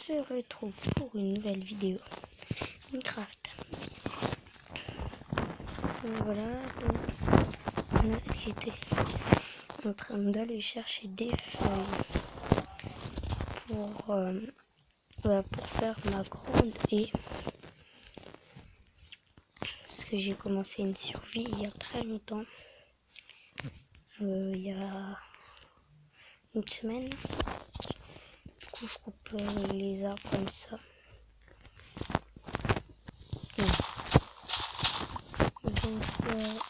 se retrouve pour une nouvelle vidéo Minecraft. Voilà, donc j'étais en train d'aller chercher des feuilles pour faire ma grande haie. Parce que j'ai commencé une survie il y a très longtemps. Il y a une semaine. Du coup, je coupe les arbres comme ça. Donc,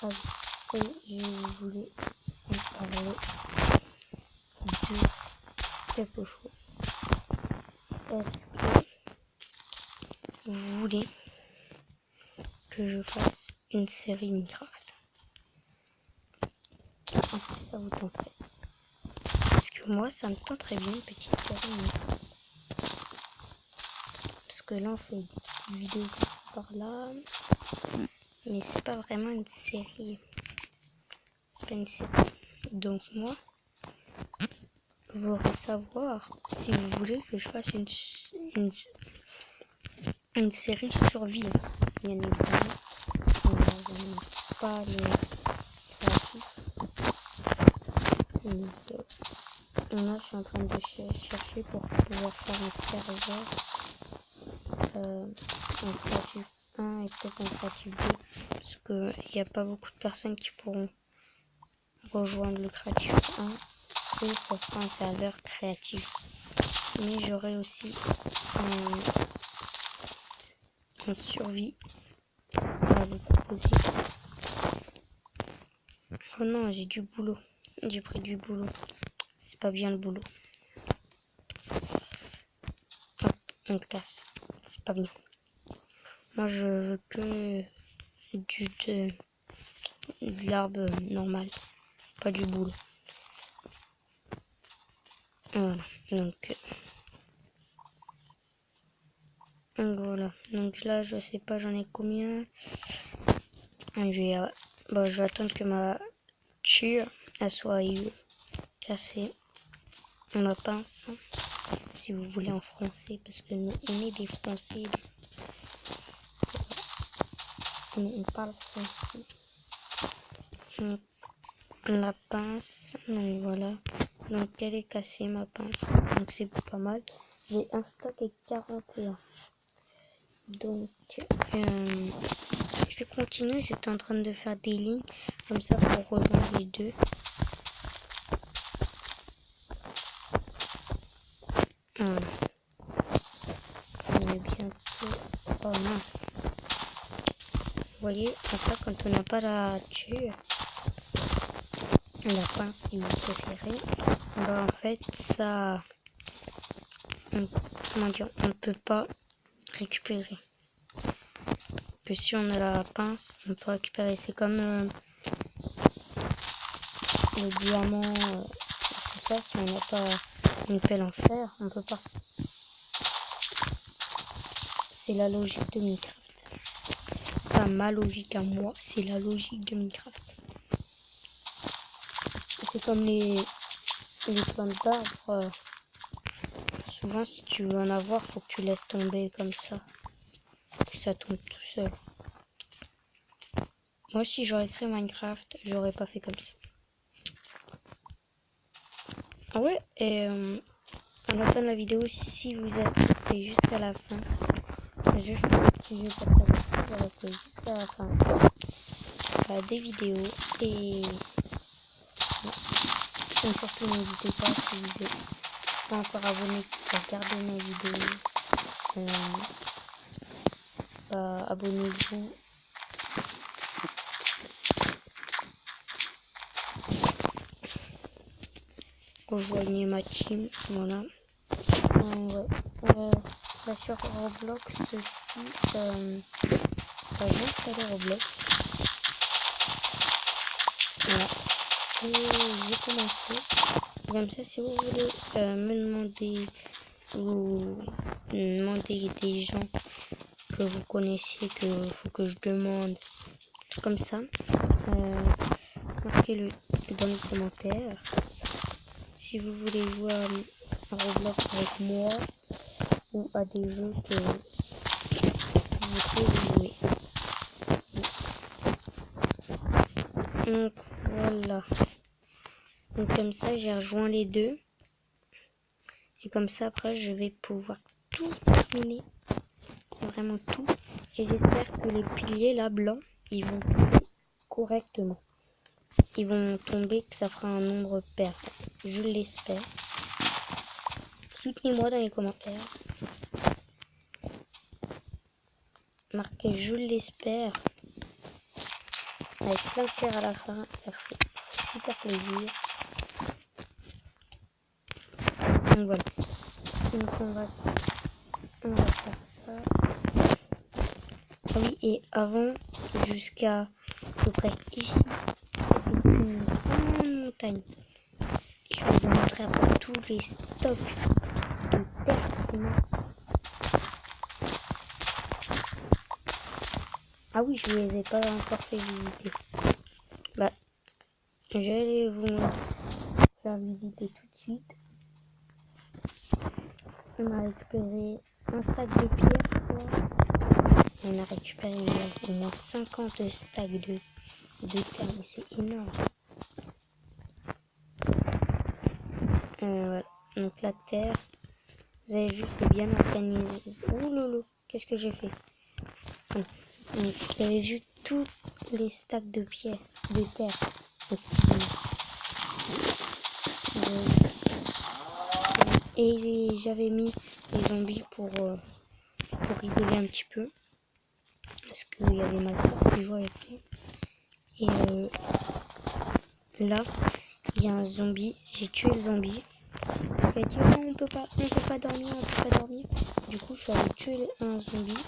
après, je voulais en parler de quelque chose. Est-ce que vous voulez que je fasse une série Minecraft? Est-ce que ça vous tenterait? Parce que moi, ça me tente très bien une petite série Minecraft. Parce que là, on fait des vidéos par là. Mais c'est pas vraiment une série. C'est pas une série. Donc moi, je voudrais savoir si vous voulez que je fasse une série survie. Bien évidemment, pas le créatif. Donc, là, je suis en train de chercher pour pouvoir faire un serveur en créatif 1 et peut-être en créatif 2. Parce qu'il n'y a pas beaucoup de personnes qui pourront rejoindre le créatif 1. Et ça sera un serveur créatif. Mais j'aurai aussi un survie à vous proposer. Oh non, j'ai du boulot. J'ai pris du boulot. C'est pas bien le boulot. Hop, on casse. C'est pas bien. Moi, je veux que de l'arbre normal. Pas du boulot. Voilà. Donc voilà. Donc là, je sais pas, j'en ai combien. Je vais attendre que ma tire elle soit cassée. Ma pince, si vous voulez en français, parce que nous on est des français. On parle français. Donc, la pince, donc voilà. Donc elle est cassée ma pince. Donc c'est pas mal. J'ai un stock et 41. Donc je vais continuer. J'étais en train de faire des lignes comme ça pour rejoindre les deux. Voilà. On est bientôt. Oh mince. Vous voyez, après quand on n'a pas la tue, la pince si vous préférez, bah en fait ça, comment dire, on ne peut pas récupérer. Que si on a la pince, on peut récupérer. C'est comme le diamant, tout ça. Si on n'a pas une pelle en fer, on peut pas. C'est la logique de Minecraft. C'est pas ma logique à moi, c'est la logique de Minecraft. C'est comme les plantes d'arbres. Souvent, si tu veux en avoir, faut que tu laisses tomber comme ça. Puis ça tombe tout seul. Moi, si j'aurais créé Minecraft, j'aurais pas fait comme ça. Ah ouais, et en la fin de la vidéo, si vous êtes resté jusqu'à la fin, je fais un petit jeu pour vous rester jusqu'à la fin des vidéos. Et surtout, n'hésitez pas si vous n'êtes pas encore abonné à regarder mes vidéos. Abonnez-vous. Rejoignez ma team, voilà. Là sur Roblox aussi, j'ai installé Roblox. Voilà. Et j'ai commencé. Comme ça, si vous voulez me demander des gens que vous connaissiez, que faut que je demande, tout comme ça, marquez-le dans les commentaires. Si vous voulez jouer à Roblox avec moi, ou à des jeux que vous pouvez jouer. Donc voilà. Donc comme ça j'ai rejoint les deux. Et comme ça après je vais pouvoir tout terminer. Vraiment tout. Et j'espère que les piliers là blancs, ils vont tomber correctement. Ils vont tomber, que ça fera un nombre pair. Je l'espère. Soutenez-moi dans les commentaires. Marquez je l'espère. Avec plein de cœur à la fin. Ça fait super plaisir. Donc voilà. Donc on va faire ça. Ah oui, et avant, jusqu'à peu près ici, c'était une grande montagne. Je vais vous montrer après tous les stocks de terre qu'on a. Ah oui, je ne les ai pas encore fait visiter. Bah, j'allais vous faire visiter tout de suite. On a récupéré un sac de pierre, je crois. On a récupéré au moins 50 stacks de terre, mais c'est énorme. Voilà. Donc la terre, vous avez vu, c'est bien organisé. Ouh lolo, qu'est-ce que j'ai fait? Voilà. Donc, vous avez vu tous les stacks de pierre, de terre. Et j'avais mis les zombies pour rigoler un petit peu. Parce qu'il y avait ma soeur qui jouait avec moi. Et là, il y a un zombie. J'ai tué le zombie. Il a dit non, on peut pas dormir, on peut pas dormir. Du coup, je suis allé tuer un zombie.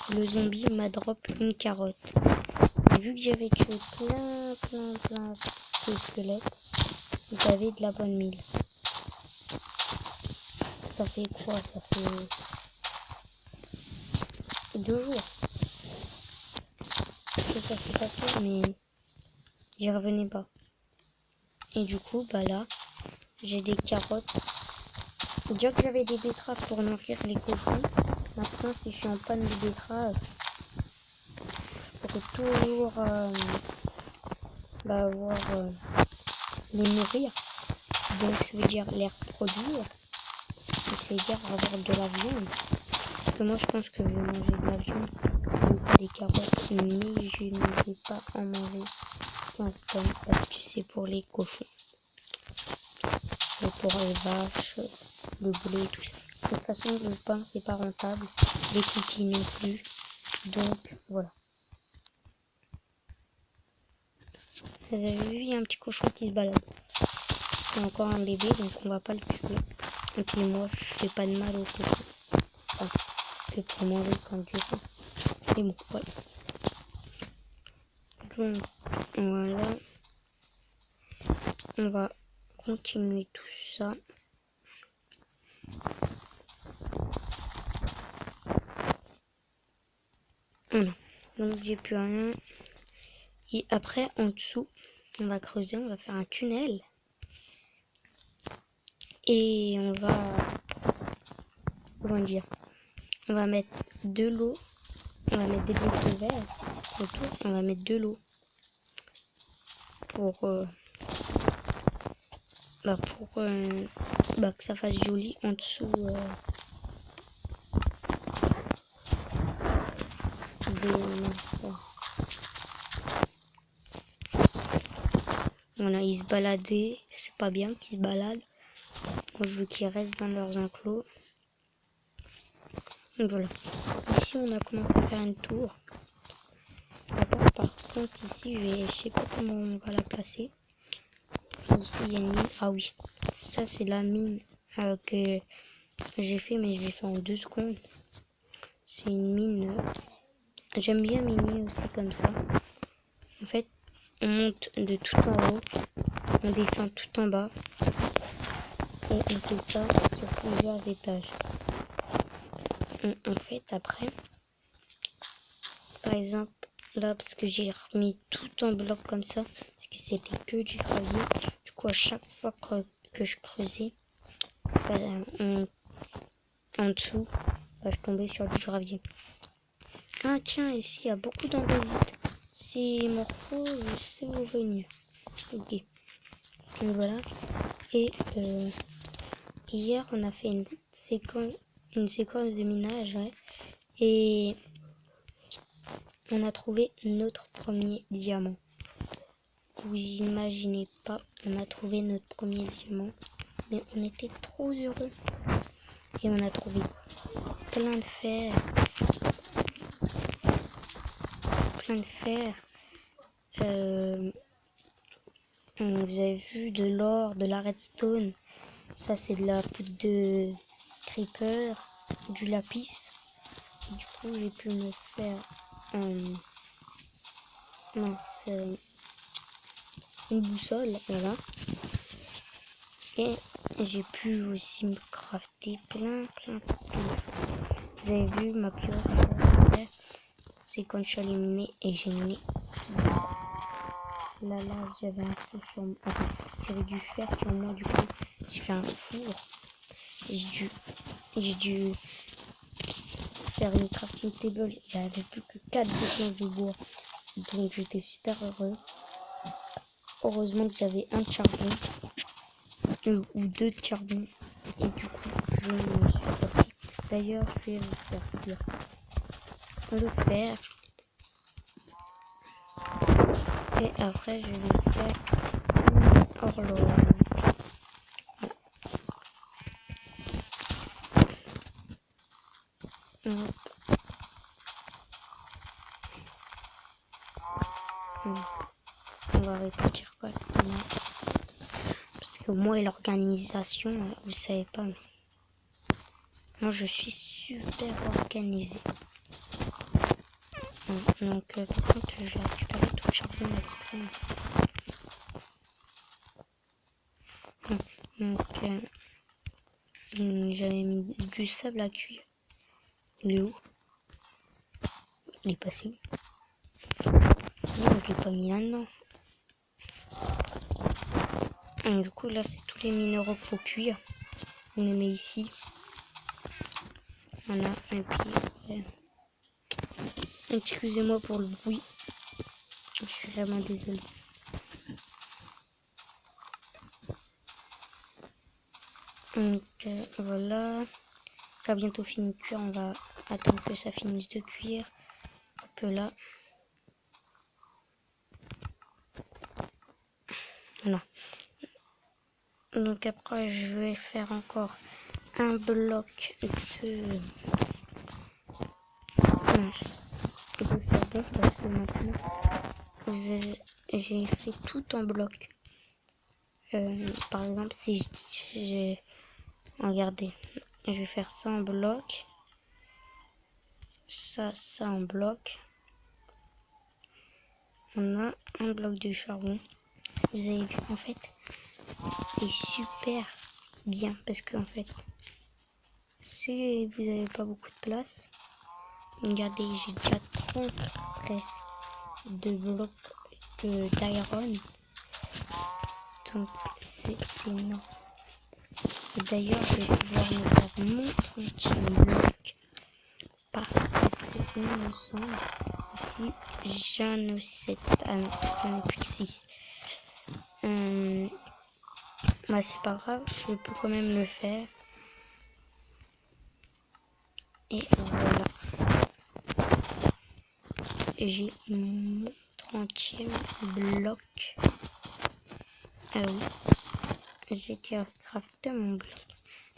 Le zombie m'a drop une carotte. Et vu que j'avais tué plein de squelettes, j'avais de la bonne mille. Ça fait quoi? Ça fait 2 jours que ça s'est passé, mais j'y revenais pas. Et du coup, bah là, j'ai des carottes. Déjà que j'avais des betteraves pour nourrir les cochons. Maintenant, si je suis en panne de betteraves, je pourrais toujours avoir les nourrir. Donc ça veut dire les reproduire. Donc ça veut dire avoir de la viande. Parce que moi je pense que je vais manger de la viande ou pas des carottes, mais je ne vais pas en manger 15 tonnes parce que c'est pour les cochons. Et pour les vaches, le blé et tout ça. De toute façon le pain c'est pas rentable, les cookies non plus. Donc voilà. Vous avez vu, il y a un petit cochon qui se balade. Il y a encore un bébé, donc on va pas le tuer. Et puis moi, je fais pas de mal au cochon. Enfin, que pour manger quand je sens. Mais bon, voilà. Donc, voilà. On va continuer tout ça. Voilà. Donc, j'ai plus rien. Et après, en dessous, on va creuser, on va faire un tunnel. Et on va... Comment dire? On va mettre de l'eau. On va mettre des blocs de verre autour. Et on va mettre de l'eau. Pour que ça fasse joli en dessous voilà, ils se baladaient, c'est pas bien qu'ils se baladent. Moi je veux qu'ils restent dans leurs enclos. Donc voilà. Ici on a commencé à faire une tour. D'accord. Par contre ici je sais pas comment on va la placer. Ici il y a une mine. Ah oui, ça c'est la mine que j'ai fait, mais je l'ai fait en 2 secondes. C'est une mine. J'aime bien miner aussi comme ça. En fait, on monte de tout en haut, on descend tout en bas et on fait ça sur plusieurs étages. En fait, après, par exemple, là, parce que j'ai remis tout en bloc comme ça, parce que c'était que du gravier. Du coup, à chaque fois que je creusais, en dessous, bah, je tombais sur du gravier. Ah tiens, ici il y a beaucoup d'andésite. Si Morpho, je sais où venir. Ok. Donc voilà. Et hier on a fait une séquence de minage, ouais. Et on a trouvé notre premier diamant. Vous imaginez pas, on a trouvé notre premier diamant. Mais on était trop heureux. Et on a trouvé plein de fer. Plein de fer. Vous avez vu de l'or, de la redstone. Ça c'est de la poudre de creeper, du lapis. Et du coup j'ai pu me faire une boussole, voilà. Et j'ai pu aussi me crafter plein de choses. Vous avez vu ma pioche, c'est quand je suis allé miner et j'ai miné la lave. J'avais un feu sur moi, enfin, j'avais du fer sur moi, du coup j'ai fait un four. J'ai dû faire une crafting table. J'avais plus que 4 planches de bois, donc j'étais super heureux. Heureusement que j'avais un de charbon ou 2 de charbon, et du coup je me suis sorti. D'ailleurs je vais vous faire cuire le fer et après je vais faire une horloge. On va répartir correctement. Parce que moi et l'organisation, vous savez pas, mais moi je suis super organisée. Donc par contre je vais récupérer tout le charbon là. Donc j'avais mis du sable à cuire. Il est où? Il est passé où? Non, je l'ai pas mis là-dedans. Du coup là c'est tous les minéraux qu'il faut cuire. On les met ici. Voilà, et puis excusez-moi pour le bruit. Je suis vraiment désolée. Donc voilà. Ça a bientôt fini de cuire. On va attendre que ça finisse de cuire. Un peu là. Voilà. Donc après je vais faire encore un bloc de charbon parce que maintenant j'ai fait tout en bloc. Par exemple si j'ai regardez, je vais faire ça en bloc, ça en bloc. On a un bloc de charbon. Vous avez vu, en fait c'est super bien parce que en fait si vous n'avez pas beaucoup de place, regardez, j'ai déjà 30 presque de blocs d'iron, donc c'est énorme. Et d'ailleurs je vais pouvoir me faire mon 30e bloc parce que il me semble que j'en ai 7, j'en ai plus que 6. Bah c'est pas grave, je peux quand même le faire. Et voilà. J'ai mon 30e bloc. Ah oui. J'ai déjà crafté mon bloc.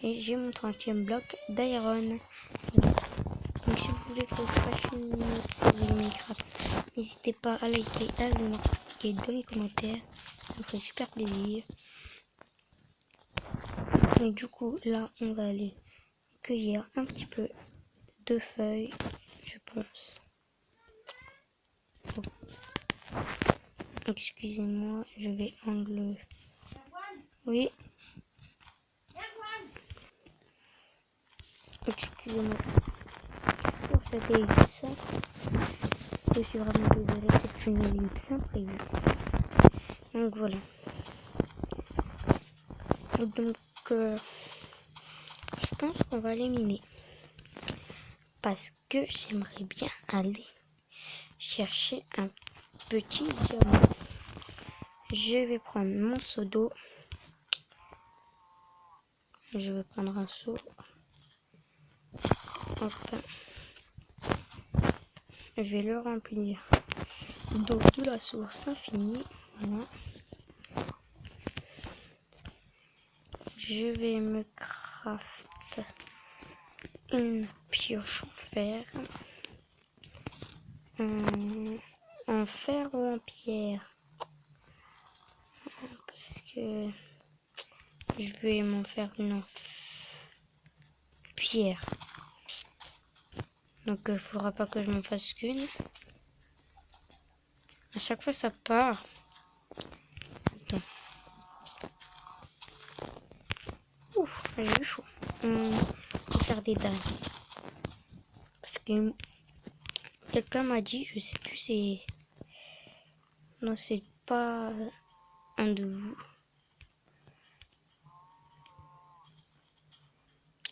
Et j'ai mon 30e bloc d'iron. Donc si vous voulez que je fasse une série Minecraft, n'hésitez pas à liker, à le marquer dans les commentaires. Ça me ferait super plaisir. Et du coup, là, on va aller cueillir un petit peu de feuilles, je pense. Oh. Excusez-moi, je vais enlever. Oui. Excusez-moi pour cette ellipse. Je suis vraiment désolée, c'est une ellipse imprévue. Donc voilà. Donc pense qu'on va les miner. Parce que j'aimerais bien aller chercher un petit diamant. Je vais prendre mon seau d'eau. Je vais prendre un seau. Hop. Je vais le remplir d'eau de la source infinie. Voilà. Je vais me craft une pioche en fer. En fer ou en pierre? Parce que je vais m'en faire une en pierre. Donc il faudra pas que je m'en fasse qu'une. À chaque fois ça part. Attends. Ouf, j'ai eu chaud. On va faire des dalles. Parce que quelqu'un m'a dit, je sais plus, c'est... Non, c'est pas un de vous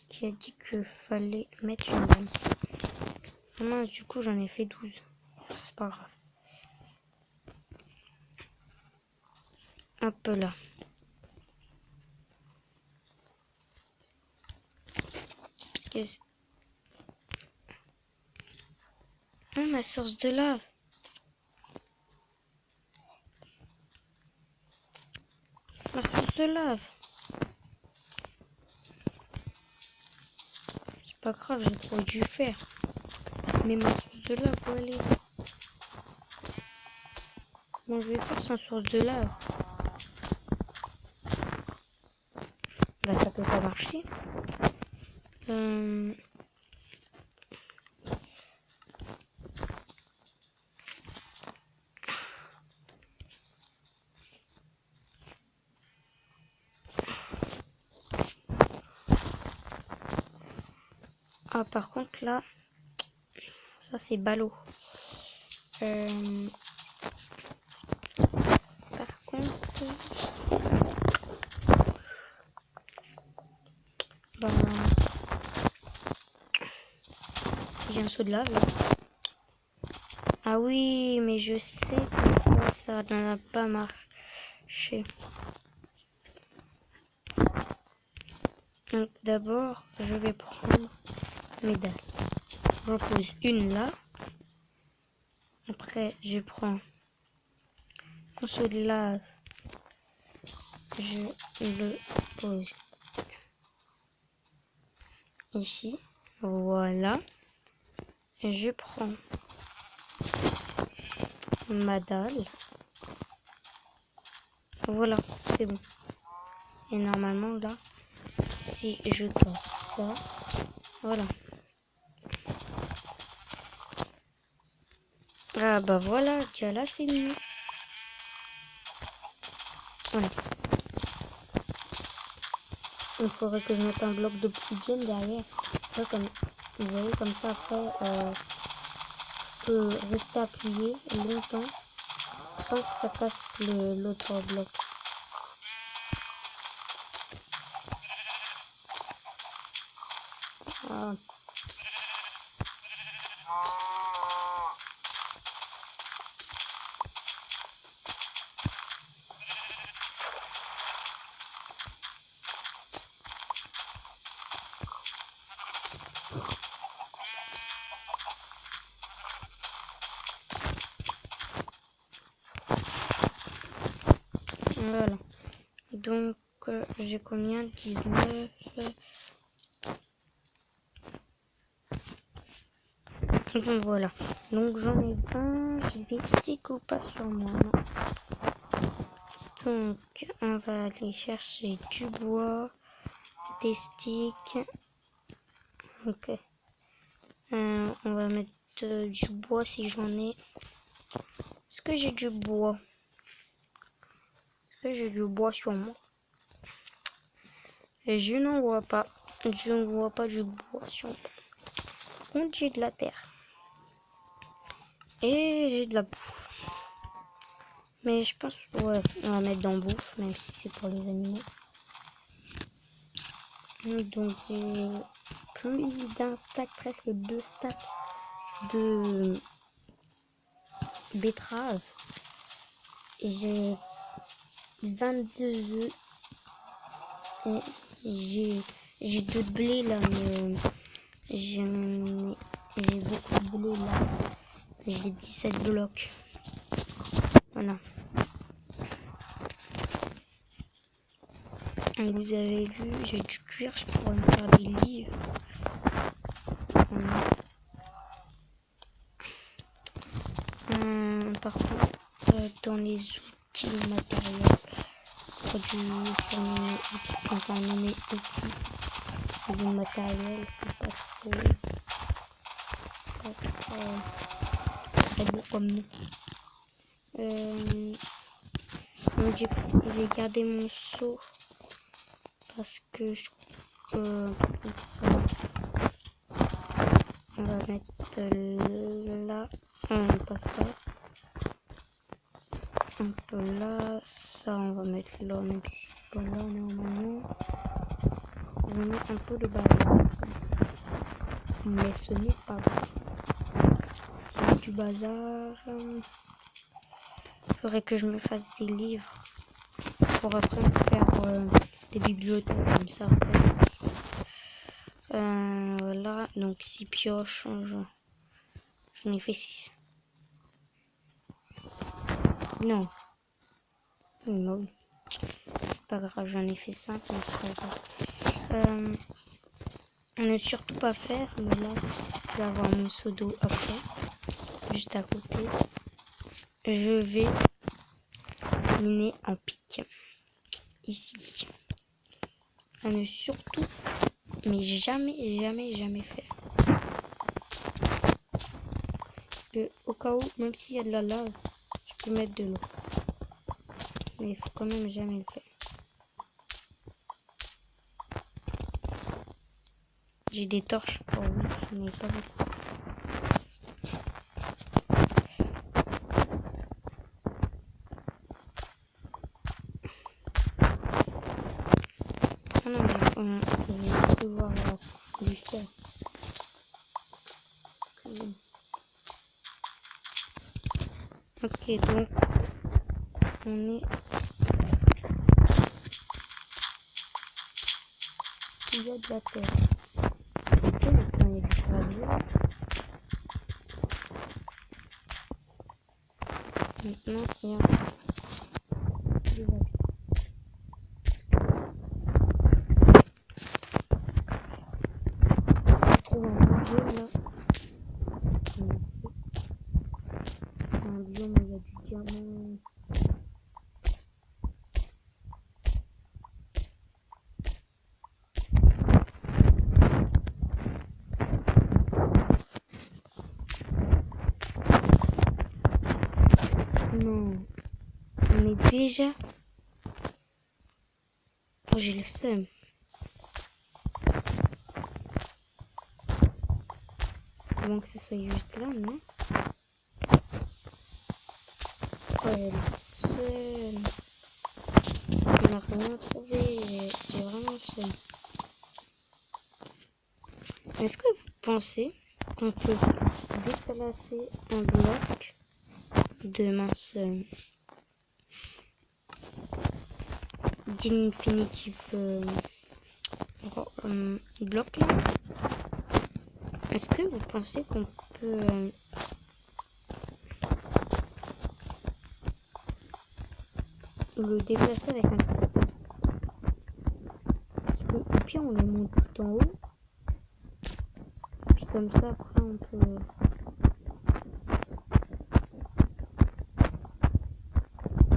qui a dit qu'il fallait mettre une dalle. Moi, du coup, j'en ai fait 12. C'est pas grave. Hop là. Oh, ma source de lave. Ma source de lave. C'est pas grave, j'ai trop dû faire. Mais ma source de lave, où elle est? Bon, je vais faire sans source de lave. Bah, ça peut pas marcher. Ah, par contre, là, ça c'est ballot. Par contre, bah, j'ai un seau de lave là. Ah oui, mais je sais pourquoi ça n'a pas marché. Donc d'abord, je vais prendre mes dalles. J'en pose une là. Après, je prends mon seau de lave. Je le pose ici. Voilà. Je prends ma dalle. Voilà, c'est bon. Et normalement là, si je casse ça, voilà. Ah bah voilà, déjà là c'est mieux. Voilà. Il faudrait que je mette un bloc d'obsidienne derrière. Ouais, comme, vous voyez, comme ça après, je peux rester appuyé longtemps sans que ça casse l'autre bloc. Ah. Voilà. Donc, j'ai combien? 19. Donc voilà. Donc j'en ai 20. J'ai des sticks ou pas sur moi, non? Donc, on va aller chercher du bois, des sticks. Ok. On va mettre du bois si j'en ai. Est-ce que j'ai du bois? Est-ce que j'ai du bois sur moi? Je n'en vois pas. Je ne vois pas du bois sur moi. Donc j'ai de la terre. Et j'ai de la bouffe. Mais je pense, ouais, on va mettre dans bouffe, même si c'est pour les animaux. Donc j'ai plus d'un stack, presque 2 stacks de betterave. Et j'ai 22 œufs. Et j'ai 2 de blé là, mais j'ai beaucoup de blé là. J'ai 17 blocs. Voilà. Donc vous avez vu, j'ai du cuir, je pourrais me faire des livres. Voilà. Par contre, dans les outils matériels, produits fournis, enfin nommés outils du matériel, c'est pas très beau comme nom. Donc j'ai gardé mon seau parce que on va mettre là, pas ça, un peu là, ça on va mettre là, même si c'est pas là normalement. On va mettre un peu de bazar, mais ce n'est pas vrai. Du bazar, faudrait que je me fasse des livres pour après faire des bibliothèques comme ça. Voilà, donc 6 pioches, j'en ai fait 6. Non. Non. Pas grave, j'en ai fait 5, mais c'est pas grave. Ne surtout pas faire, mais là, je vais avoir mon seau d'eau après, juste à côté. Je vais miner en pic. Ici. À ne surtout, mais jamais faire. Que au cas où, même s'il y a de la lave, je peux mettre de l'eau. Mais il faut quand même jamais le faire. J'ai des torches. Oh oui, je n'ai pas beaucoup. Ah non, mais je vais devoir du fer. Ok, donc on est... Il y a de la terre. Ok, donc on est du gravier. Maintenant, il y a du gravier. Je trouve un biome là. Un biome où il y a du diamant. Non, on est déjà... Oh, j'ai le seum. Avant que ce soit juste là, non? Oh, j'ai le seum. On n'a rien trouvé. J'ai vraiment le seum. Est-ce que vous pensez qu'on peut déplacer un bloc de mince d'infinitive bloc là? Est-ce que vous pensez qu'on peut le déplacer avec un coup? Parce que au pire on les monte tout en haut. Puis comme ça après on peut...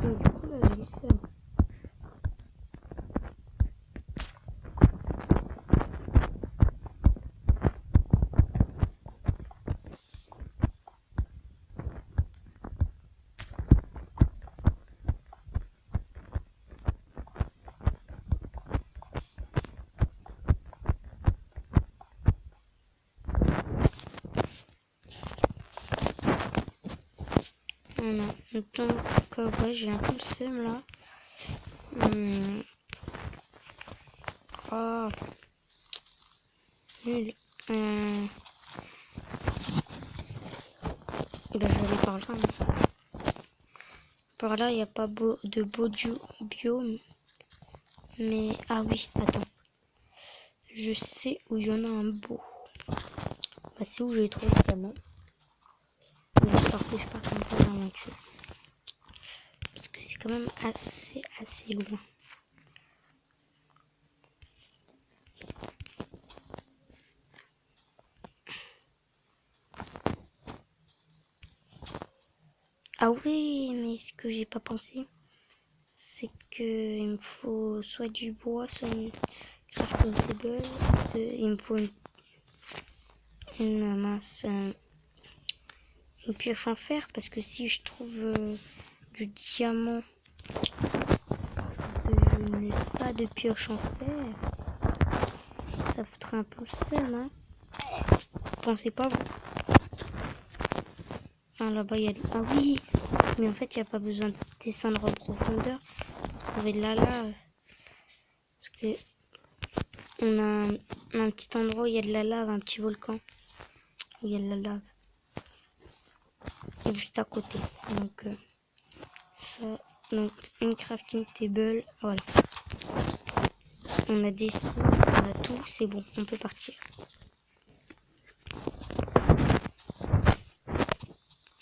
Donc, du coup là j'ai le seum. Voilà. Donc ouais, j'ai un peu le seum là. Oh. nul. Ben, je vais aller par là. Par là, il n'y a pas de beau biome. Mais, ah oui, attends. Je sais où il y en a un beau. Bah, c'est où j'ai trouvé le diamant. Mais ça n'empêche pas qu'on peut l'aventure. Parce que c'est quand même assez loin. Ah oui, mais ce que j'ai pas pensé, c'est que il me faut soit du bois, soit une crafting table. Il me faut une mince une pioche en fer parce que si je trouve du diamant, que je n'ai pas de pioche en fer, ça foutrait un peu le seum, hein. Pensez pas vous. Ah, là-bas il y a ah oui, mais en fait il n'y a pas besoin de descendre en profondeur pour trouver de la lave. Parce que on a un petit endroit où il y a de la lave, un petit volcan où il y a de la lave. Juste à côté. Donc ça, donc une crafting table, voilà. On a des on a tout, c'est bon, on peut partir.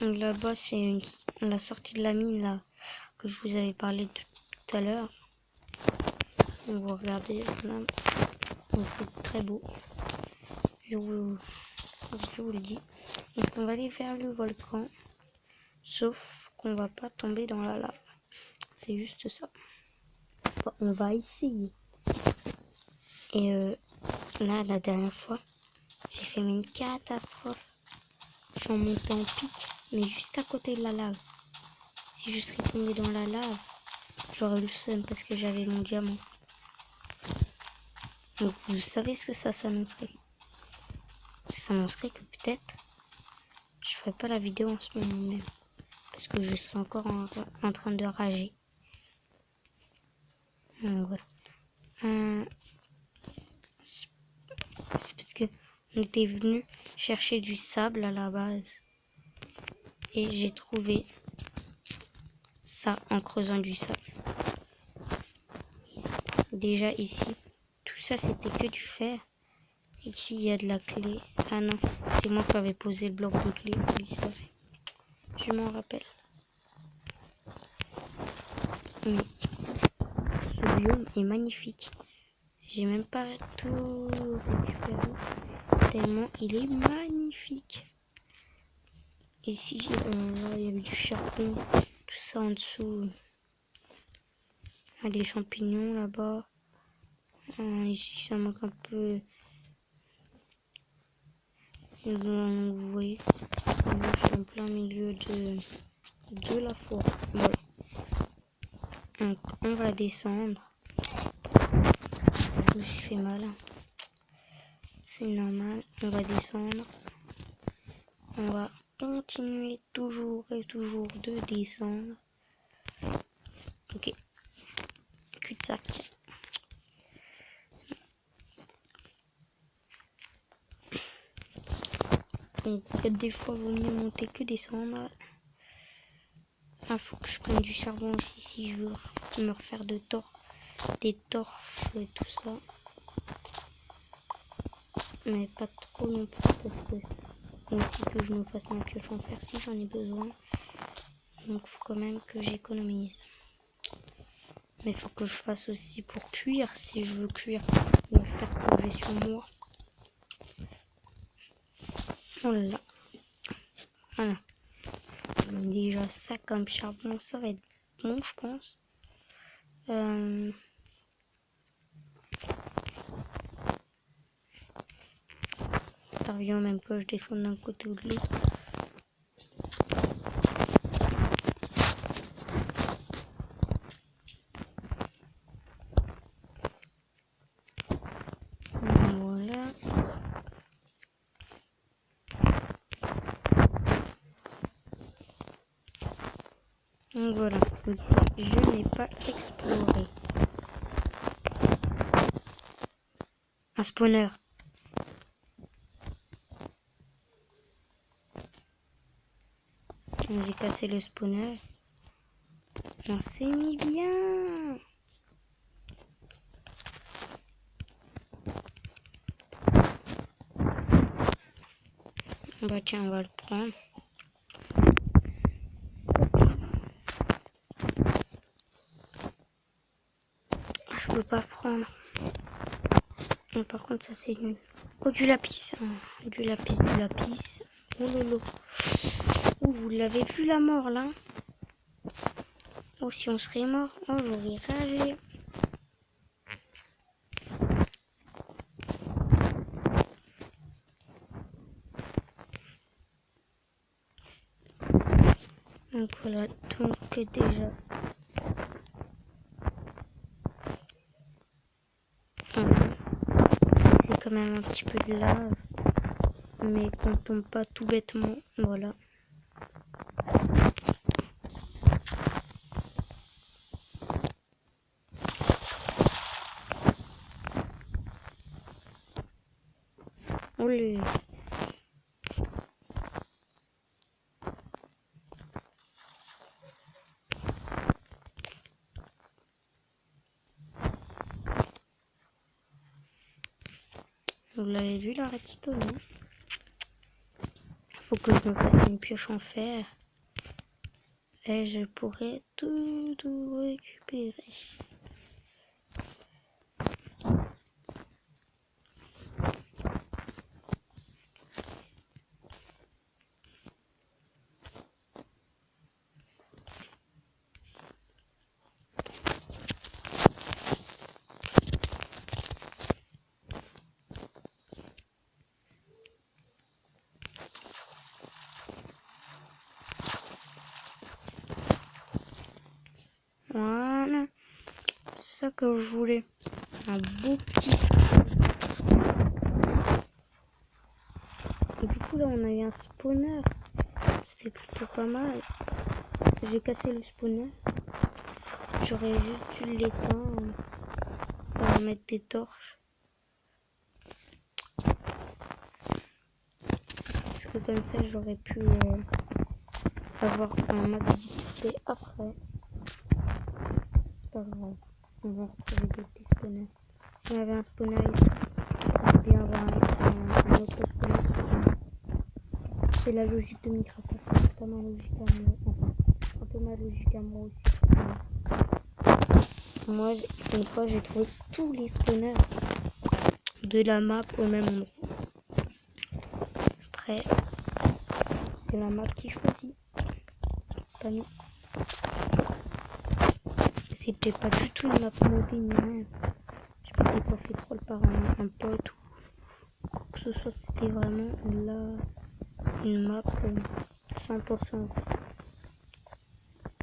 Là-bas, c'est la sortie de la mine là que je vous avais parlé tout à l'heure. On va regarder là. Donc c'est très beau. Je vous le dis. Donc on va aller vers le volcan. Sauf qu'on va pas tomber dans la lave. C'est juste ça. Enfin, on va essayer. Et là, la dernière fois, j'ai fait une catastrophe. Je suis en montant en pic, mais juste à côté de la lave. Si je serais tombé dans la lave, j'aurais eu le seum parce que j'avais mon diamant. Donc vous savez ce que ça s'annoncerait. Ça s'annoncerait que peut-être je ferai pas la vidéo en ce moment même. Parce que je serai encore en train de rager. Donc voilà. C'est parce que on était venu chercher du sable à la base. Et j'ai trouvé ça en creusant du sable. Déjà ici, tout ça c'était que du fer. Ici il y a de la clé. Ah non, c'est moi qui avais posé le bloc de clé. Oui, c'est pas vrai. Je m'en rappelle. Ce biome est magnifique. J'ai même pas tout récupéré. Tellement il est magnifique. Ici, là, il y avait du charbon. Tout ça en dessous. Il y a des champignons là-bas. Ici, ça manque un peu. Vous voyez, je suis en plein milieu de la forêt. Voilà. Donc, on va descendre. Je me suis fait mal. C'est normal. On va descendre. On va continuer toujours et toujours de descendre. Ok. Cul-de-sac. Donc, des fois, il vaut mieux monter que descendre. Ah, faut que je prenne du charbon aussi si je veux me refaire des torches et tout ça. Mais pas trop non plus parce que aussi que je me fasse ma pioche en fer si j'en ai besoin. Donc faut quand même que j'économise. Mais faut que je fasse aussi pour cuire si je veux cuire. Me faire couler sur moi. Voilà. Voilà. Déjà ça comme charbon, ça va être bon je pense. Ça revient même que je descende d'un côté ou de l'autre. Voilà. Donc voilà, ici je n'ai pas exploré. Un spawner. cassé le spawner. On s'est mis bien. Bah tiens, on va le prendre. Je peux pas prendre. Non, par contre, ça c'est nul. Oh, du lapis. Du lapis, du lapis. Oh lolo. Oh, vous l'avez vu la mort là? Oh, si on serait mort, oh, j'aurais ragé. Donc voilà, donc déjà. C'est quand même un petit peu de lave. Mais qu'on tombe pas tout bêtement. Voilà. Olé. Vous l'avez vu la redstone, hein? Faut que je me fasse une pioche en fer. Et je pourrais tout récupérer. Voilà. C'est ça que je voulais. Un beau petit. Et du coup là on a eu un spawner. C'était plutôt pas mal. J'ai cassé le spawner. J'aurais juste dû l'éteindre pour mettre des torches. Parce que comme ça j'aurais pu avoir un max d'XP après. C'est pas grave. On va retrouver des petits spawners. Si on avait un spawner ici, on peut bien avoir un autre spawner. C'est la logique de Minecraft. C'est pas ma logique à moi. Enfin, un peu ma logique à moi aussi. Moi, une fois, j'ai trouvé tous les spawners de la map au même endroit. Après, c'est la map qui choisit. C'est pas nous. C'était pas du tout une map modée ni rien. J'ai pas été pas fait troll par un pote ou quoi que ce soit. C'était vraiment une map 100%.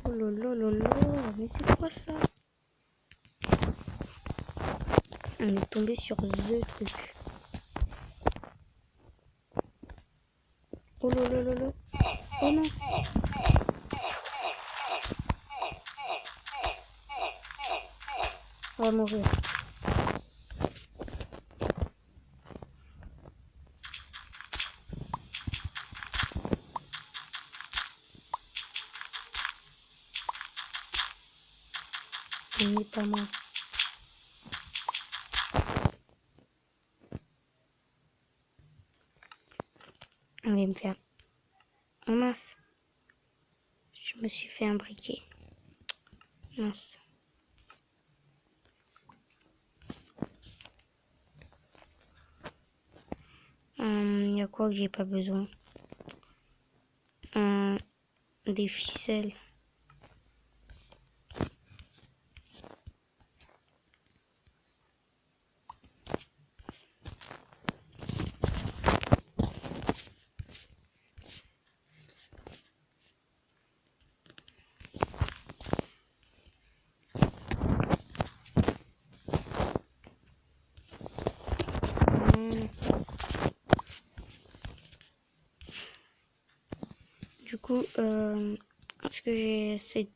Oh lolo, mais c'est quoi ça? On est tombé sur the truc. Oh lolo. Oh non. On va mourir. Il n'est pas mort. On va me faire. Oh mince. Je me suis fait un briquet. Mince. Il y a quoi que j'ai pas besoin? Des ficelles. Du coup, ce que j'ai essayé,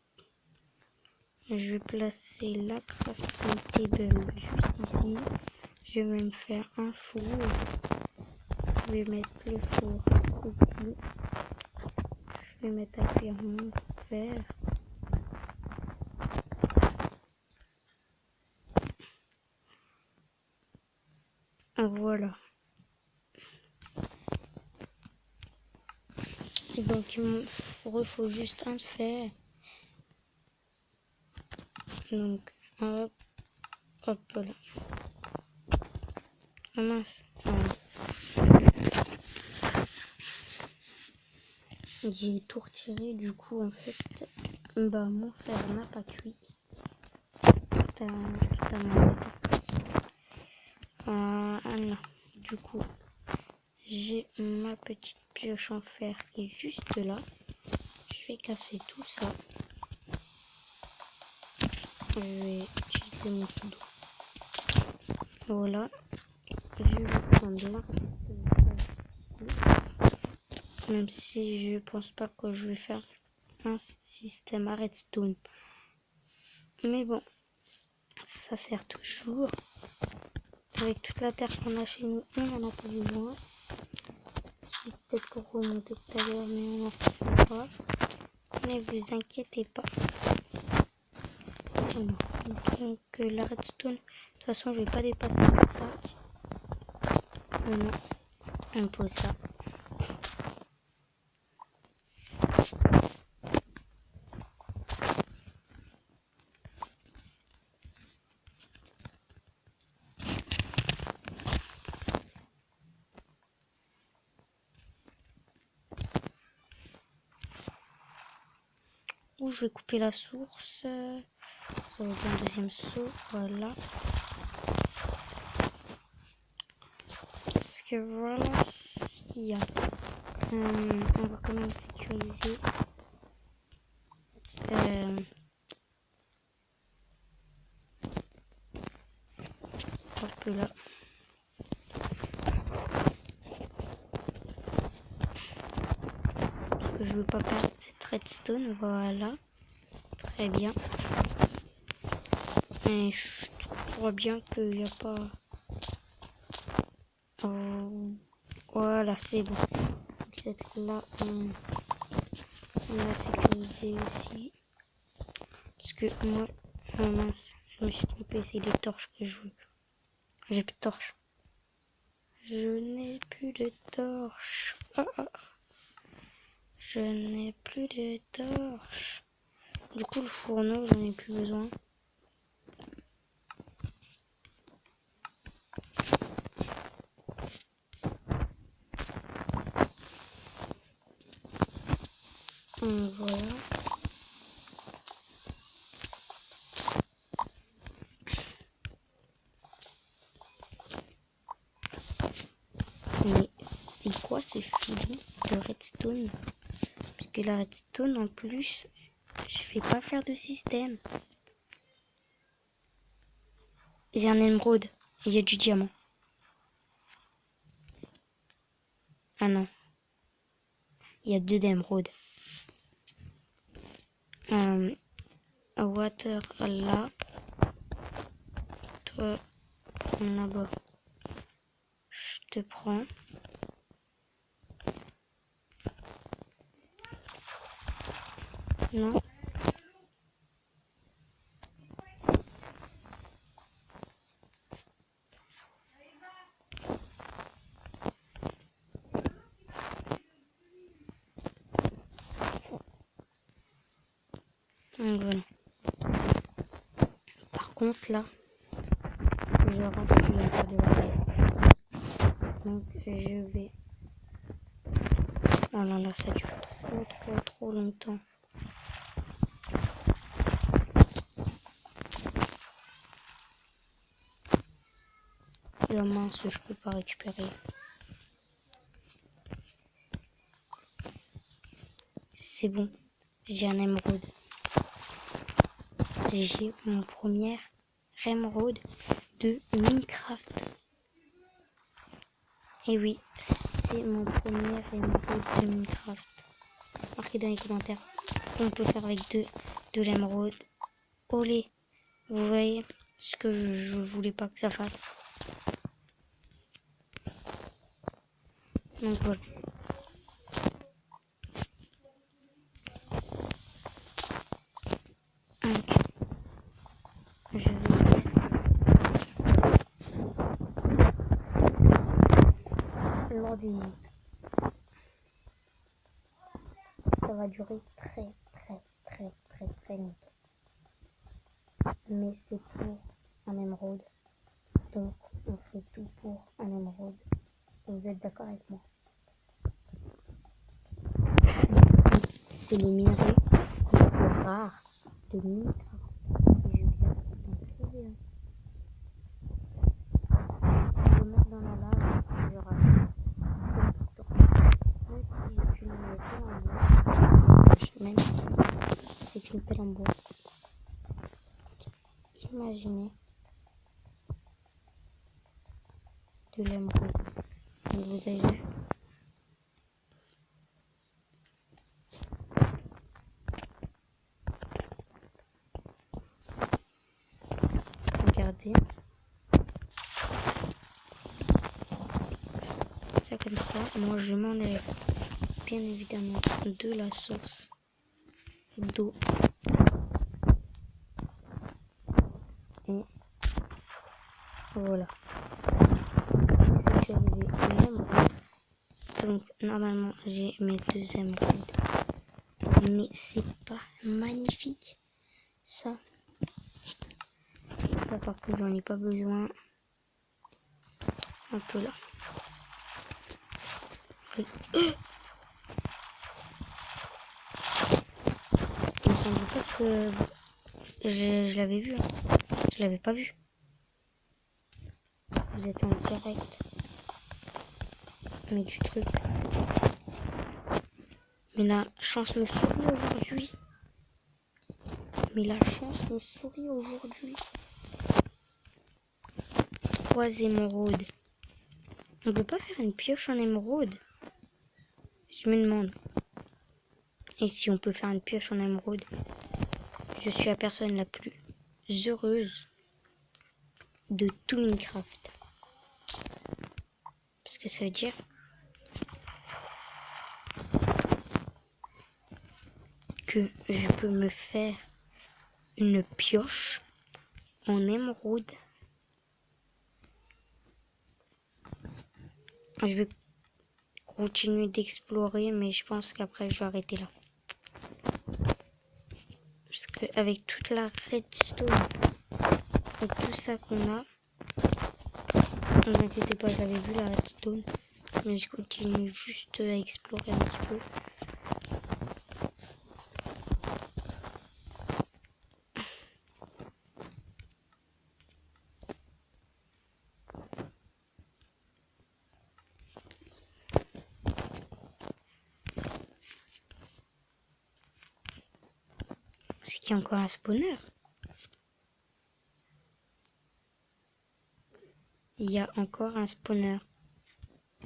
je vais placer la crafting table juste ici. Je vais me faire un four. Je vais mettre le four ici. Je vais mettre un diamant vert. Voilà. Et donc il me faut juste un fer. Donc hop, hop là. Oh mince. Voilà. J'ai tout retiré, du coup en fait, bah mon fer n'a pas cuit. Voilà. Du coup, j'ai ma petite pioche en fer qui est juste là. Je vais casser tout ça. Je vais utiliser mon seau d'eau. Voilà. Je vais prendre là. Même si je pense pas que je vais faire un système à redstone. Mais bon, ça sert toujours. Avec toute la terre qu'on a chez nous, on n'en a pas besoin. C'est peut-être pour remonter tout à l'heure, mais on n'en fera pas. Ne vous inquiétez pas. Voilà. Donc la redstone, de toute façon, je vais pas dépasser le stack. Voilà. On pose ça. Ou je vais couper la source. Ça va être un deuxième seau. Voilà. Parce que voilà, si on va quand même sécuriser. Hop là. Parce que je veux pas perdre cette redstone. Voilà. Très bien. Et je crois bien qu'il n'y a pas... voilà, c'est bon. Cette là, on l'a sécurisé aussi. Parce que moi, oh mince, je me suis trompé, c'est les torches que je veux. J'ai plus de torches. Je n'ai plus de torches. Oh, oh, oh. Je n'ai plus de torches. Du coup, le fourneau, j'en ai plus besoin. Voilà. Mais c'est quoi ce filon de redstone? Parce que la redstone, en plus, je vais pas faire de système. Il y a un émeraude. Il y a du diamant. Ah non. Il y a 2 d'émeraude. Water là. Toi, là-bas. Je te prends. Non. Donc voilà. Par contre là, je reste de la. Donc je vais. Oh là là, ça dure trop longtemps. Et oh mince, je peux pas récupérer. C'est bon, j'ai un émeraude. J'ai mon premier émeraude de Minecraft. Et oui, c'est mon premier émeraude de Minecraft. Marquez dans les commentaires qu'on peut faire avec de l'émeraude. Olé, vous voyez ce que je voulais pas que ça fasse. Donc voilà. aujourd'hui. Ça va durer très longtemps. Mais c'est pour un émeraude. Donc on fait tout pour un émeraude. Vous êtes d'accord avec moi? C'est les minerais les plus rares de Minecraft. Et je viens d'en trouver un. Je vais le mettre dans la lave, il y aura comme tout le temps. Même si c'est une pelle en bois, même si c'est une pelle en bois. Imaginez de l'émeraude. Donc vous avez vu. Regardez. Ça comme ça. Moi je m'enlève bien évidemment de la source d'eau. Et voilà. Sécuriser l'émeraude. Donc normalement j'ai mes 2 émeraudes. Mais c'est pas magnifique. Ça par contre j'en ai pas besoin. Un peu là. Il me semble pas que je l'avais vu. Hein. Je l'avais pas vu. Vous êtes en direct. Mais du truc. Mais la chance me sourit aujourd'hui. Mais la chance me sourit aujourd'hui. 3 émeraudes. On peut pas faire une pioche en émeraude? Je me demande. Et si on peut faire une pioche en émeraude, je suis la personne la plus heureuse de tout Minecraft. Parce que ça veut dire que je peux me faire une pioche en émeraude. Je vais continuer d'explorer, mais je pense qu'après je vais arrêter là. Parce qu'avec toute la redstone et tout ça qu'on a, ne vous inquiétez pas, j'avais vu la redstone, mais je continue juste à explorer un petit peu. C'est qu'il y a encore un spawner. Il y a encore un spawner.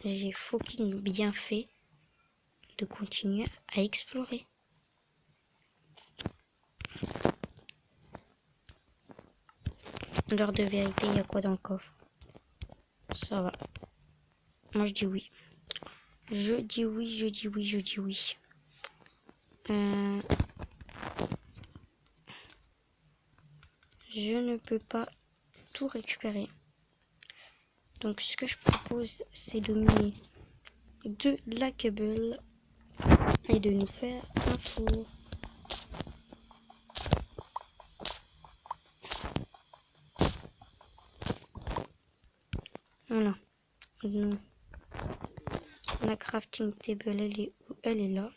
J'ai fucking bien fait de continuer à explorer. L'heure de vérité, il y a quoi dans le coffre? Ça va. Moi je dis oui. Je dis oui, je dis oui, je dis oui. Je ne peux pas tout récupérer. Donc ce que je propose, c'est de miner de la cobble et de nous faire un four. Voilà. Donc, la crafting table, elle est où? Elle est là.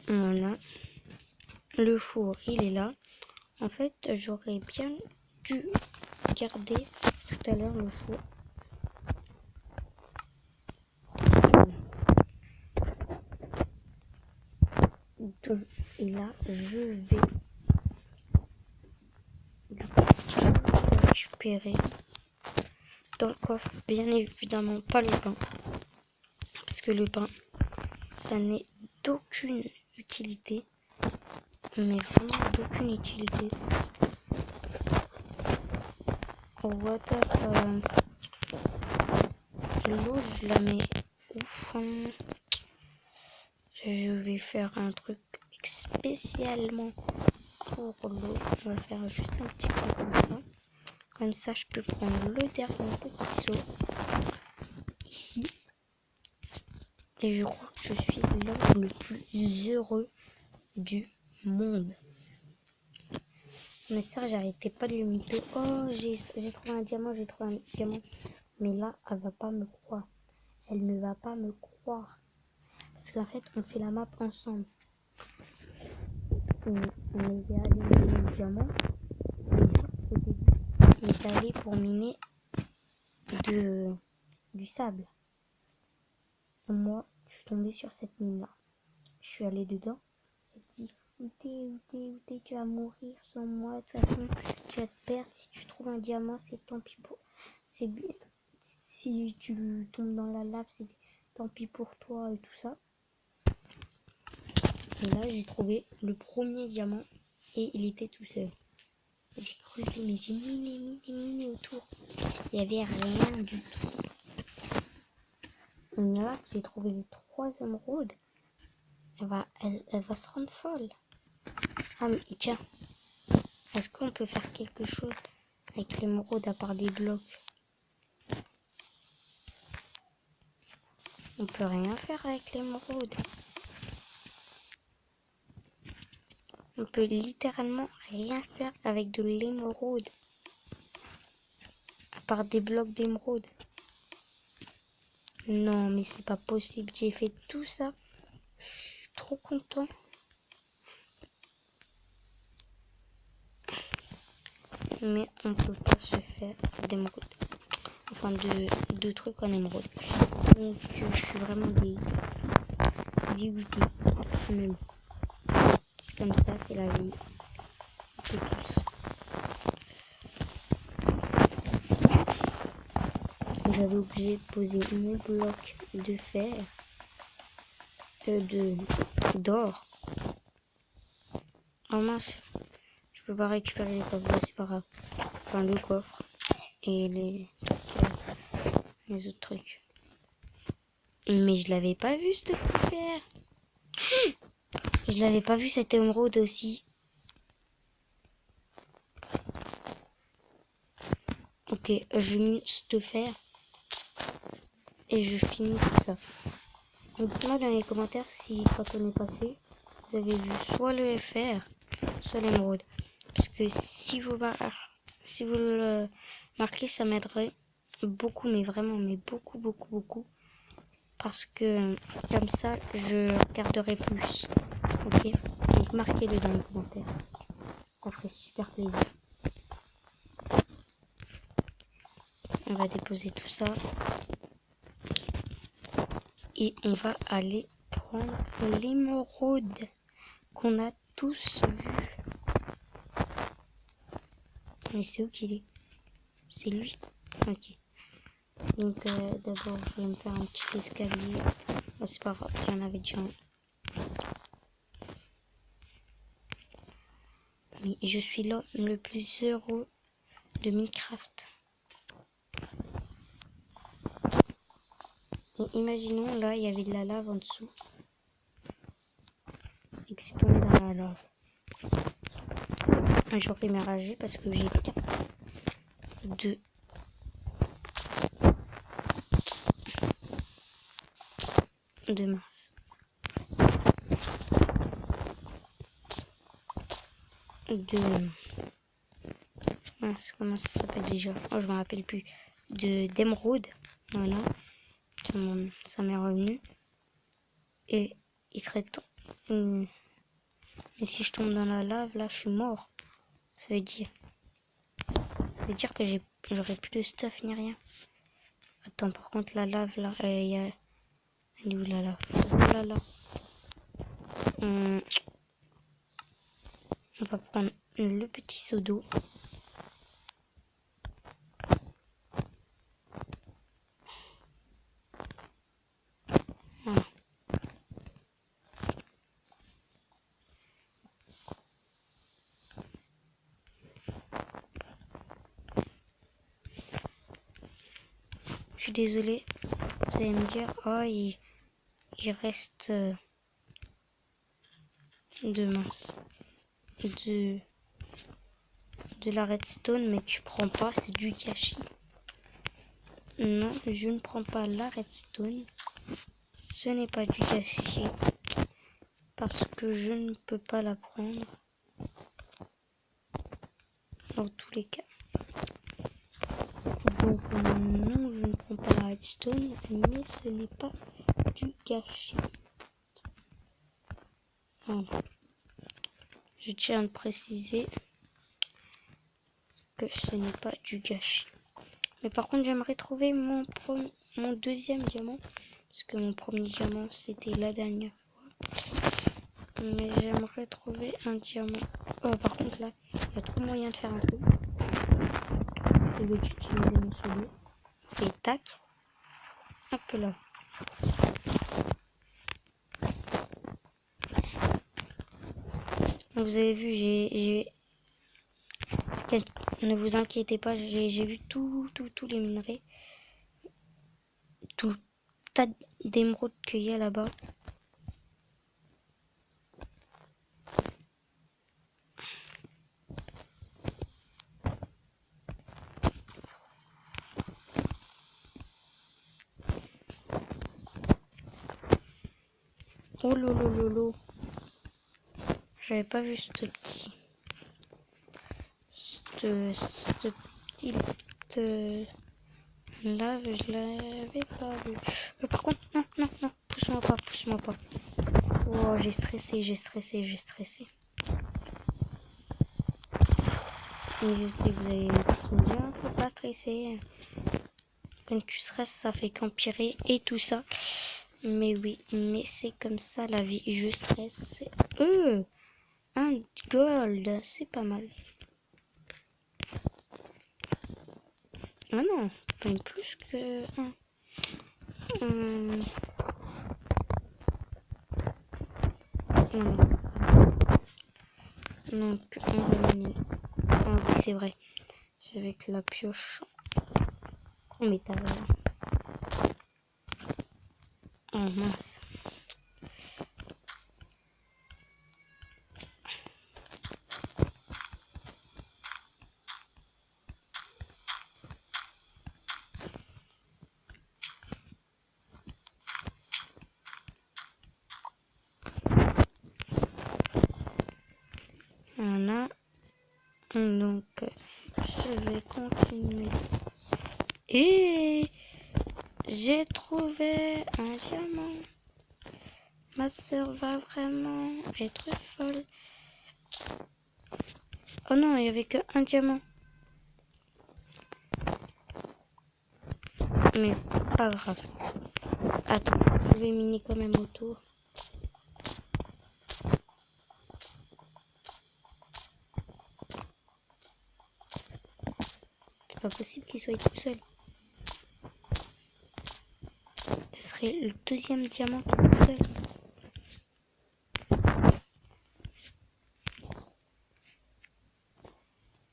Voilà. Le four, il est là. En fait, j'aurais bien dû garder tout à l'heure le four. Donc, et là, je vais récupérer dans le coffre, bien évidemment pas le pain. Parce que le pain, ça n'est d'aucune utilité. Mais vraiment d'aucune utilité. Water, l'eau, je la mets ouf. Je vais faire un truc spécialement pour l'eau. On va faire juste un petit peu comme ça. Comme ça, je peux prendre le dernier petit seau. ici. Et je crois que je suis l'homme le plus heureux du monde. Mais ça, j'arrêtais pas de lui mytho. Oh, j'ai trouvé un diamant, j'ai trouvé un diamant. Mais là, elle va pas me croire. Elle ne va pas me croire. Parce qu'en fait, on fait la map ensemble. On est allé miner le diamant. Et au début, on est allé pour miner du sable. Et moi, je suis tombée sur cette mine-là. Je suis allée dedans. Elle dit, où t'es, tu vas mourir sans moi. De toute façon, tu vas te perdre. Si tu trouves un diamant, c'est tant pis pour... Si tu tombes dans la lave, c'est tant pis pour toi et tout ça. Et là, j'ai trouvé le premier diamant et il était tout seul. J'ai creusé, mais j'ai miné autour. Il n'y avait rien du tout. Et là, j'ai trouvé les 3 émeraudes. Elle va se rendre folle. Ah, mais tiens, est-ce qu'on peut faire quelque chose avec l'émeraude à part des blocs? On peut rien faire avec l'émeraude. On peut littéralement rien faire avec de l'émeraude. À part des blocs d'émeraude. Non, mais c'est pas possible. J'ai fait tout ça. Je suis trop content. Mais on peut pas se faire d'émeraude. Enfin, de trucs en émeraude. Donc, je suis vraiment dégoûtée. Même. C'est comme ça, c'est la vie. C'est tous. J'avais obligé de poser mon bloc de fer. D'or. Oh mince. Je peux pas récupérer les coffres. C'est pas grave. Enfin, le coffre. Et les autres trucs. Mais je l'avais pas vu, ce petit fer. Je l'avais pas vu, cette émeraude aussi. Ok, je mine ce fer. Et je finis tout ça. Donc dites-moi dans les commentaires si quand on est passé, vous avez vu soit le fer, soit l'émeraude. Parce que si vous le marquez, ça m'aiderait beaucoup, mais vraiment, mais beaucoup. Parce que comme ça, je regarderai plus. Ok, donc marquez-le dans les commentaires. Ça ferait super plaisir. On va déposer tout ça. Et on va aller prendre l'émeraude qu'on a tous vu. Mais c'est où qu'il est? C'est lui? Ok. Donc d'abord je vais me faire un petit escalier. Oh, c'est pas grave, il y en avait déjà un. Mais je suis l'homme le plus heureux de Minecraft. Et imaginons là, il y avait de la lave en dessous. Et que c'est tombé dans la lave. J'aurais aimé rager parce que j'ai de mince. Mince, comment ça s'appelle déjà? Oh, je me rappelle plus. D'émeraude. Voilà. Ça m'est revenu. Et il serait temps. Mais si je tombe dans la lave, là, je suis mort. Ça veut dire que j'aurais plus de stuff ni rien. Attends, par contre, la lave, là, elle est où la lave? Oh là là. On va prendre le petit seau d'eau. Voilà. Je suis désolée. Vous allez me dire, oh, il reste de la redstone, mais tu prends pas, c'est du gâchis. Non, je ne prends pas la redstone. Ce n'est pas du gâchis. Parce que je ne peux pas la prendre. Dans tous les cas. Donc non, je ne prends pas la redstone. Mais ce n'est pas du gâchis. Voilà. Je tiens à préciser que ce n'est pas du gâchis. Mais par contre, j'aimerais trouver mon deuxième diamant. Parce que mon premier diamant, c'était la dernière fois. Mais j'aimerais trouver un diamant. Oh, par contre, là, il y a trop moyen de faire un truc. Je vais utiliser mon solo. Et tac. Hop là. Vous avez vu, ne vous inquiétez pas, j'ai vu tous les minerais. Tout le tas d'émeraudes qu'il y a là-bas. Oh lolo. J'avais pas vu ce petit là, je l'avais pas vu. Par contre, non, pousse-moi pas. Oh, j'ai stressé. Mais je sais que vous allez me dire, faut pas stresser. Quand tu stresses, ça fait qu'empirer et tout ça. Mais oui, mais c'est comme ça la vie. Je stresse. Un gold, c'est pas mal. Ah non, pas plus que un. Non. Donc, on va miner. Ah oui, c'est vrai. C'est avec la pioche. En métal. Oh mince. Voilà. Donc, je vais continuer. Et j'ai trouvé un diamant. Ma soeur va vraiment être folle. Oh non, il n'y avait qu'un diamant. Mais pas grave. Attends, je vais miner quand même autour. C'est pas possible qu'il soit tout seul. Ce serait le deuxième diamant qui est tout seul.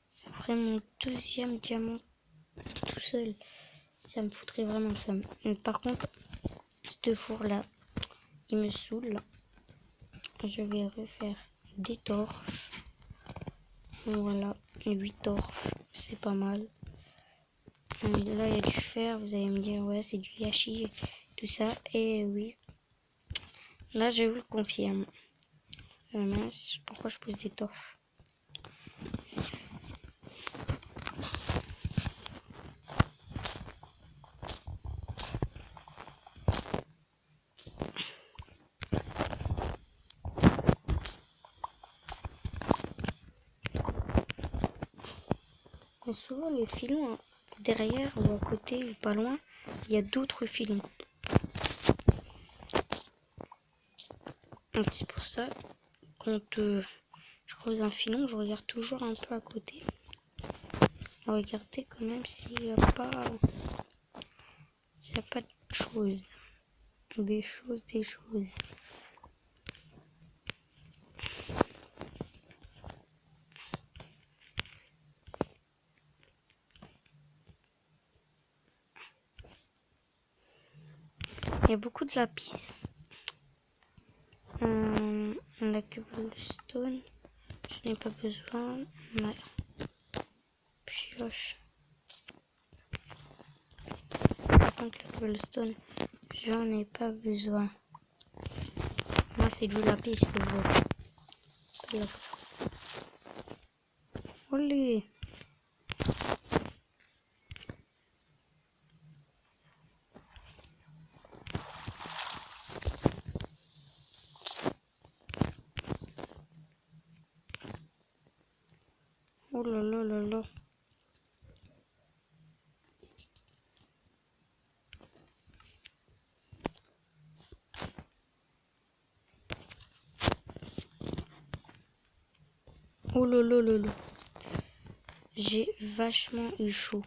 C'est vraiment mon deuxième diamant tout seul. Ça me foutrait vraiment ça. Par contre, ce four là, il me saoule. Je vais refaire des torches. Voilà, 8 torches, c'est pas mal. Là, il y a du fer, vous allez me dire, ouais, c'est du gâchis, tout ça. Et oui, là, je vous le confirme. Mince, pourquoi je pose des torches? Et souvent, les filons, derrière ou à côté ou pas loin, il y a d'autres filons. Donc c'est pour ça, quand je creuse un filon, je regarde toujours un peu à côté. Regardez quand même s'il n'y a pas de choses. Des choses. Il y a beaucoup de lapis. La cobblestone, je n'ai pas besoin. Ma pioche. contre, le cobblestone, j'en ai pas besoin. Moi, c'est du lapis que je veux. Pas de lapis. Olé! Oh là là là là. Oh là là là là. J'ai vachement eu chaud.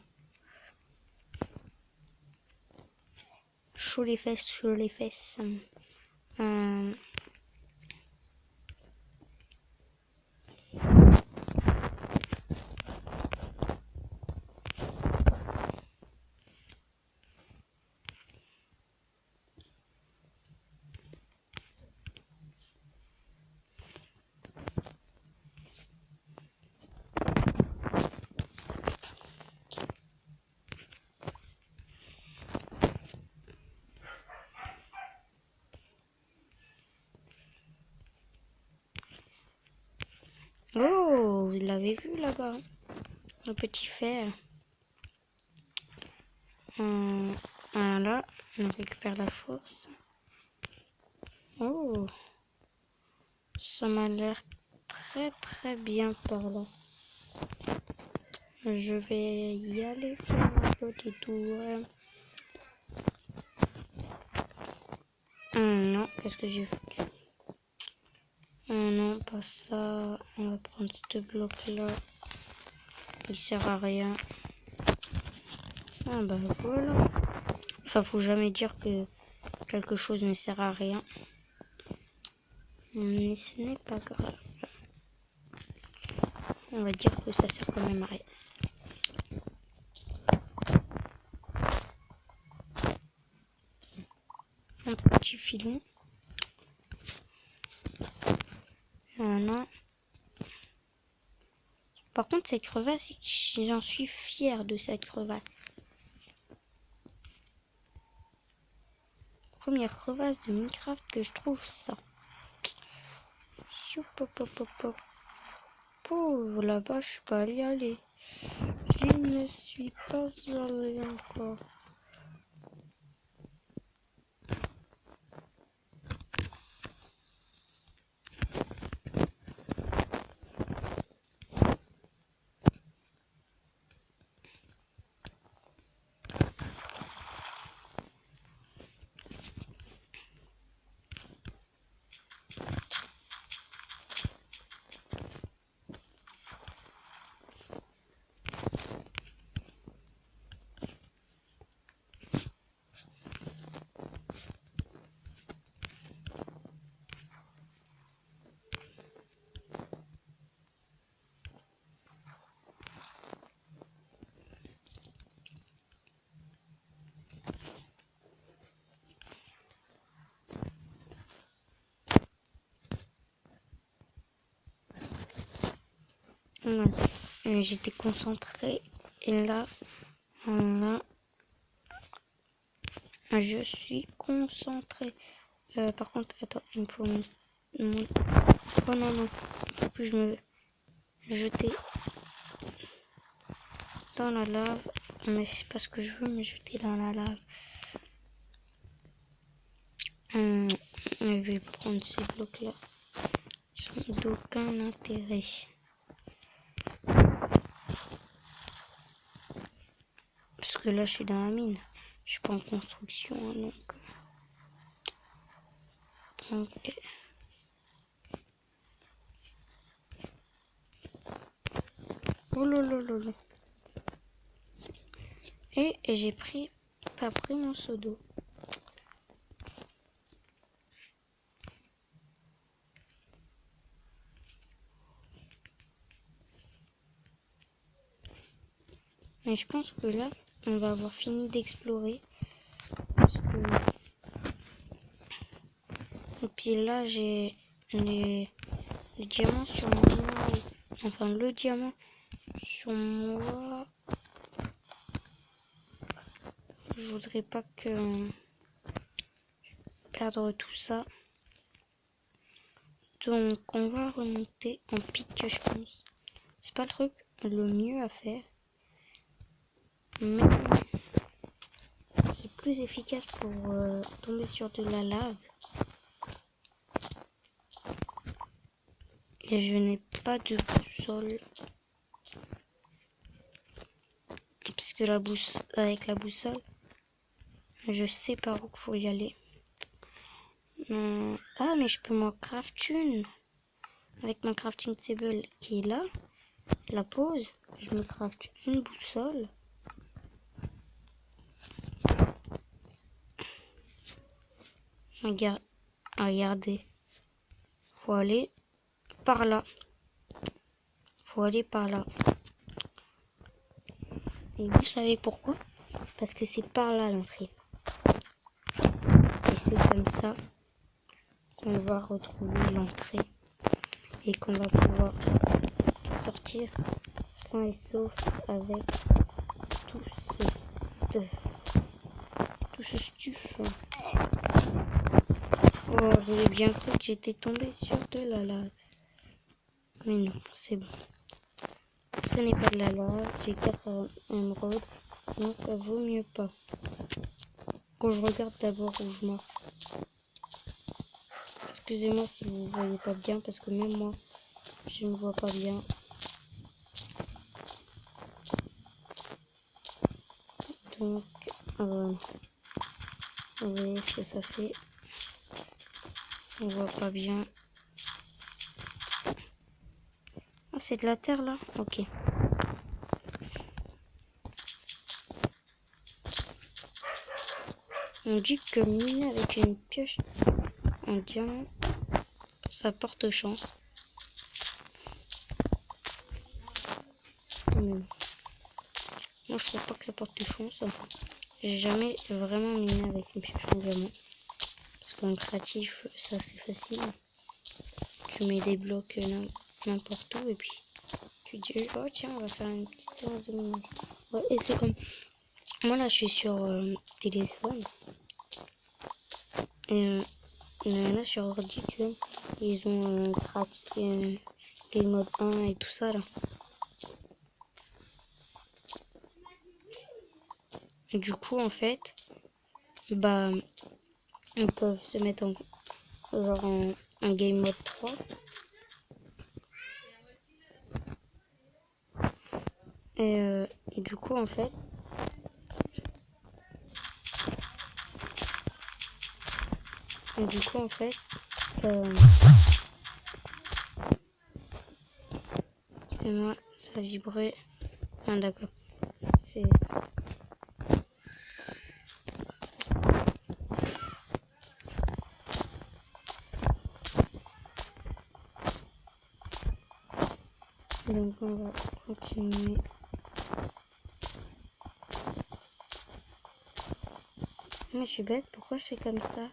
Chaud les fesses, chaud les fesses. Oh, vous l'avez vu là-bas, un petit fer. Voilà, on récupère la source. Oh, ça m'a l'air très bien par là. Je vais y aller faire un petit tour. Non, qu'est-ce que j'ai fait? Non, pas ça. On va prendre ce bloc-là. Il sert à rien. Ah bah voilà. Enfin, faut jamais dire que quelque chose ne sert à rien. Mais ce n'est pas grave. On va dire que ça sert quand même à rien. Un petit filon. Voilà. Par contre, cette crevasse, j'en suis fière de cette crevasse. Première crevasse de Minecraft que je trouve ça. Pauvre, là-bas, je suis pas allée. Je ne suis pas allée encore. Non, j'étais concentrée et là, je suis concentrée. Par contre, attends, il me faut oh non, en plus je me jeter dans la lave, mais c'est parce que je veux me jeter dans la lave. Je vais prendre ces blocs là, ils sont d'aucun intérêt. Parce que là je suis dans la mine, je suis pas en construction donc. Ok. Oh là là là là. Et j'ai pas pris mon seau d'eau. Mais je pense que là, on va avoir fini d'explorer. Et puis là, j'ai les diamants sur moi. Enfin, le diamant sur moi. je voudrais pas que perdre tout ça. Donc on va remonter en pic, je pense. C'est pas le truc le mieux à faire, mais c'est plus efficace pour tomber sur de la lave. Et je n'ai pas de boussole. Puisque avec la boussole, je sais par où il faut y aller. Ah, mais je peux m'en craft une. Avec ma crafting table qui est là, la pause, je me craft une boussole. Regardez. Faut aller par là. Faut aller par là. Et vous savez pourquoi? Parce que c'est par là l'entrée. Et c'est comme ça qu'on va retrouver l'entrée. Et qu'on va pouvoir sortir sain et sauf avec tout ce stuff. Oh, j'avais bien cru que j'étais tombé sur de la lave. Mais non, c'est bon. Ce n'est pas de la lave, j'ai 4 émeraudes, donc ça vaut mieux pas. Quand je regarde d'abord où je marche. Excusez-moi si vous ne voyez pas bien, parce que même moi, je ne vois pas bien. Donc, vous voyez ce que ça fait. On voit pas bien. Ah, c'est de la terre là? Ok. On dit que miner avec une pioche en diamant, ça porte chance. Mais moi je trouve pas que ça porte chance. J'ai jamais vraiment miné avec une pioche en diamant. Parce qu'en créatif, ça c'est facile. Tu mets des blocs n'importe où et puis tu dis oh tiens on va faire une petite séance de minage. Ouais, et c'est comme moi là je suis sur téléphone. Et il y en a sur ordi, tu vois, ils ont pratiqué les modes 1 et tout ça là. Et du coup en fait, bah ils peuvent se mettre en game mode 3. Et du coup en fait, c'est moi, ça vibrait. Ah d'accord. C'est donc on va continuer. Mais je suis bête, pourquoi je fais comme ça?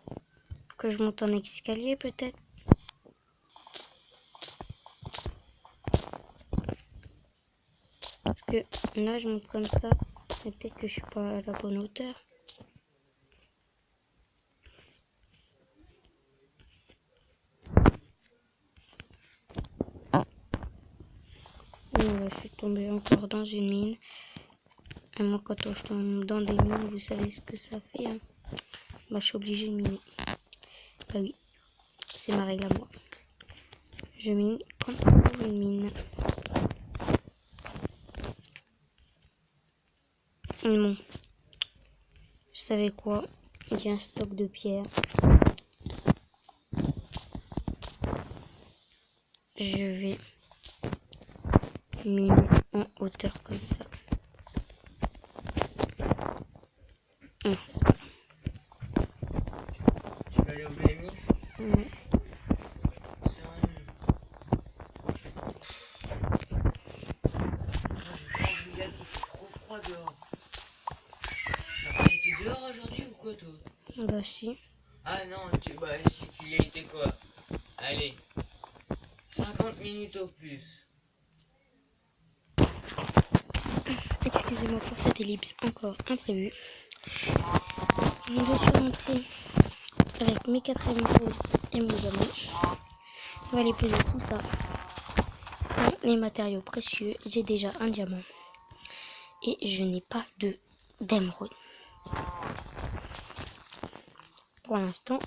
Que je monte en escalier peut-être? Parce que là je monte comme ça, mais peut-être que je suis pas à la bonne hauteur. Là, je suis tombée encore dans une mine. Et moi quand je tombe dans des mines, vous savez ce que ça fait hein. Bah je suis obligée de miner. Bah oui, c'est ma règle à moi. Je mine quand on trouve une mine. Bon, vous savez quoi? J'ai un stock de pierres. Je vais miner en hauteur comme ça. Non, c'est pas. Tu peux aller au BMX? Ouais. Il fait trop froid dehors. T'as pas été dehors aujourd'hui ou quoi toi? Bah si. Ah non, si tu y as été quoi? Allez, 50 minutes au plus. Excusez-moi pour cette ellipse encore imprévue. Je suis rentrée avec mes 4 émeraudes et mon diamant. On va aller poser tout ça dans les matériaux précieux. J'ai déjà un diamant et je n'ai pas d'émeraude. Pour l'instant,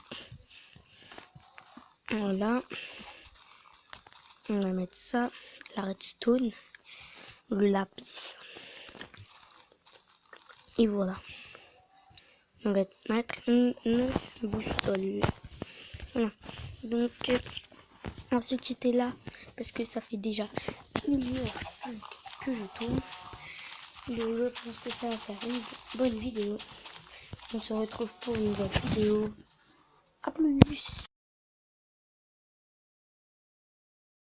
voilà. On va mettre ça, la redstone, le lapis. Et voilà. On va mettre une boussole. Voilà. Donc, on va se quitter là parce que ça fait déjà 1h05 que je tourne. Donc, je pense que ça va faire une bonne vidéo. On se retrouve pour une nouvelle vidéo. A plus!